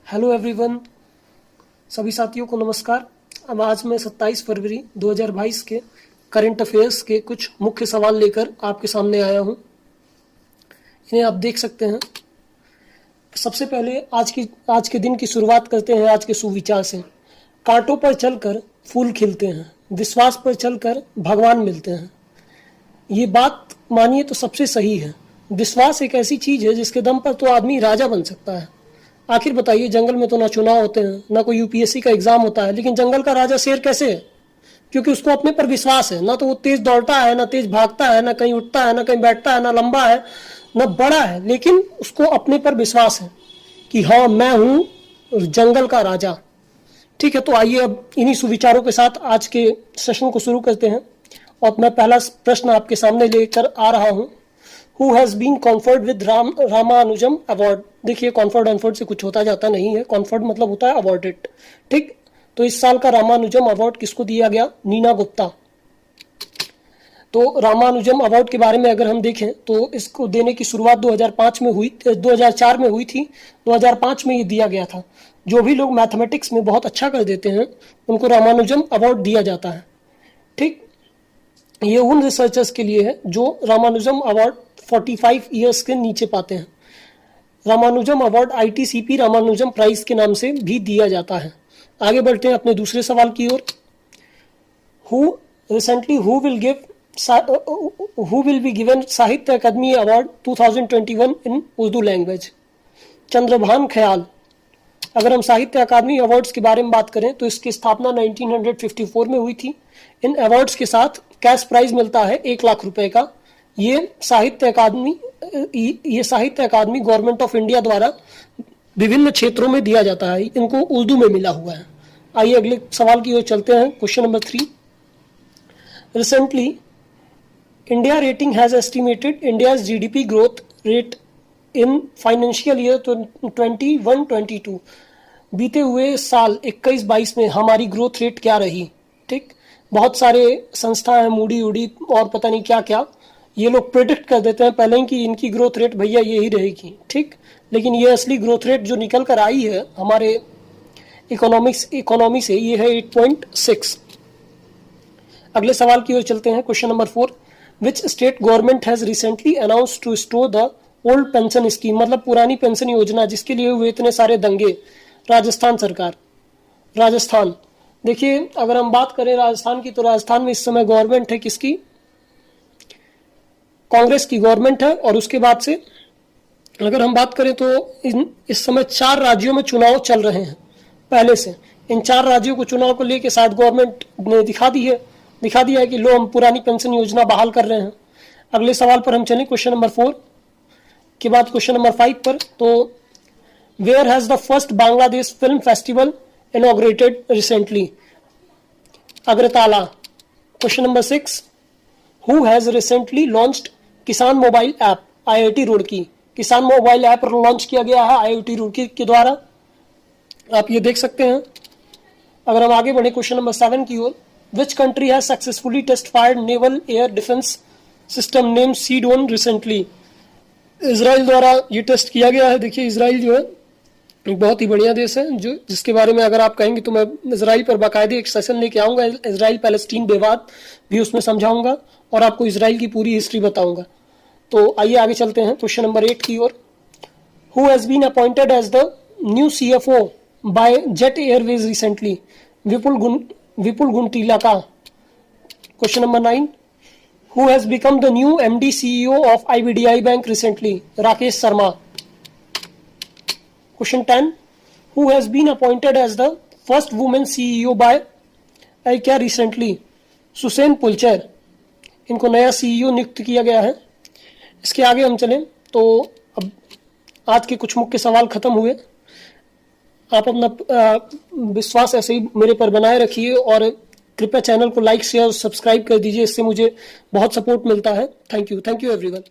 Hello everyone, सभी साथियों को नमस्कार। अब आज मैं 27 फरवरी 2022 के करंट अफेयर्स के कुछ मुख्य सवाल लेकर आपके सामने आया हूं। इन्हें आप देख सकते हैं। सबसे पहले आज के दिन की शुरुआत करते हैं आज के सुविचार से। कांटों पर चलकर फूल खिलते हैं, विश्वास पर चलकर भगवान मिलते हैं। ये बात मानिए तो सबसे सही है। विश्वास एक ऐसी चीज है जिसके दम पर तो आदमी राजा बन सकता है। आखिर बताइए, जंगल में तो ना चुनाव होते हैं, ना कोई यूपीएससी का एग्जाम होता है, लेकिन जंगल का राजा शेर कैसे है? क्योंकि उसको अपने पर विश्वास है। ना तो वो तेज दौड़ता है, ना तेज भागता है, ना कहीं उठता है, ना कहीं बैठता है, ना लंबा है, ना बड़ा है, लेकिन उसको अपने पर विश्वास है कि हाँ, मैं हूं जंगल का राजा। ठीक है, तो आइए अब इन्हीं सुविचारों के साथ आज के सेशन को शुरू करते हैं। और मैं पहला प्रश्न आपके सामने लेकर आ रहा हूं। Who has been conferred with Ramanujan award? देखिए, कॉन्फर्ड से कुछ होता जाता नहीं है। कॉन्फर्ड मतलब होता है अवार्डेड। ठीक, तो इस साल का रामानुजम अवार्ड किसको दिया गया? नीना गुप्ता। तो रामानुजम अवार्ड के बारे में अगर हम देखें तो इसको देने की शुरुआत 2004 में हुई थी। 2005 में ये दिया गया था। जो भी लोग मैथमेटिक्स में बहुत अच्छा कर देते हैं उनको रामानुजम अवार्ड दिया जाता है। ठीक, ये उन रिसर्चर्स के लिए है जो रामानुजम अवार्ड 45 ईयर्स के नीचे पाते हैं। रामानुजम अवार्ड आईटीसीपी रामानुजम प्राइज के नाम से भी दिया जाता है। आगे बढ़ते हैं अपने दूसरे सवाल की ओर। हु विल बी गिवन साहित्य अकादमी अवार्ड 2021 इन उर्दू लैंग्वेज? चंद्रभान ख्याल। अगर हम साहित्य अकादमी अवार्ड्स के बारे में बात करें तो इसकी स्थापना 1954 में हुई थी। इन अवार्ड्स के साथ कैश प्राइज मिलता है 1 लाख रुपए का। ये साहित्य अकादमी गवर्नमेंट ऑफ इंडिया द्वारा विभिन्न क्षेत्रों में दिया जाता है। इनको उर्दू में मिला हुआ है। आइए अगले सवाल की ओर चलते हैं। Question number 3। Recently India rating has estimated India's GDP growth rate in financial year 21-22। बीते हुए साल 21-22 में हमारी ग्रोथ रेट क्या रही? ठीक, बहुत सारे संस्था है, मूडी उड़ी और पता नहीं क्या क्या, ये लोग प्रेडिक्ट कर देते हैं पहले ही कि इनकी ग्रोथ रेट भैया यही रहेगी। ठीक, लेकिन ये असली ग्रोथ रेट जो निकल कर आई है हमारे इकोनॉमी से, ये है 8.6। अगले सवाल की ओर चलते हैं। Question number 4। Which state government has recently announced to restore the old pension scheme? मतलब पुरानी पेंशन योजना जिसके लिए हुए इतने सारे दंगे। राजस्थान सरकार। राजस्थान, देखिए अगर हम बात करें राजस्थान की तो राजस्थान में इस समय गवर्नमेंट है किसकी? कांग्रेस की गवर्नमेंट है। और उसके बाद से अगर हम बात करें तो इस समय 4 राज्यों में चुनाव चल रहे हैं पहले से। इन 4 राज्यों को चुनाव को लेकर शायद गवर्नमेंट ने दिखा दिया है कि लो, हम पुरानी पेंशन योजना बहाल कर रहे हैं। अगले सवाल पर हम चलें। क्वेश्चन नंबर 4 के बाद क्वेश्चन नंबर 5 पर। तो where has the first Bangladesh film festival inaugurated recently? Agartala. Question number 6। Who has recently launched Kisan mobile app? IIT Roorkee. Kisan mobile app launch किया गया है आईआईटी रुड़की के द्वारा। आप ये देख सकते हैं। अगर हम आगे बढ़े क्वेश्चन नंबर 7 की ओर। Which country has successfully test fired naval air defence system name C Dome recently? Israel द्वारा ये टेस्ट किया गया है। देखिए, इजराइल जो है एक बहुत ही बढ़िया देश है जिसके बारे में अगर आप कहेंगे तो मैं इजराइल पर बाकायदे एक सेशन लेके आऊंगा। इजराइल पैलेस्टीन विवाद भी उसमें समझाऊंगा और आपको इजराइल की पूरी हिस्ट्री बताऊंगा। तो आइए आगे चलते हैं क्वेश्चन नंबर 8 की ओर। Who has been appointed as the new CFO by Jet Airways recently? Vipula Gunatilleka. Question number 9। Who has become the new MD CEO of IBDI bank recently? Rakesh Sharma. Question 10. Who has been appointed as the first woman CEO by IKEA recently? Susanne Pulcher. इनको नया CEO नियुक्त किया गया है। इसके आगे हम चलें तो अब आज के कुछ मुख्य सवाल खत्म हुए। आप अपना विश्वास ऐसे ही मेरे पर बनाए रखिए और कृपया चैनल को लाइक शेयर और सब्सक्राइब कर दीजिए। इससे मुझे बहुत सपोर्ट मिलता है। Thank you everyone.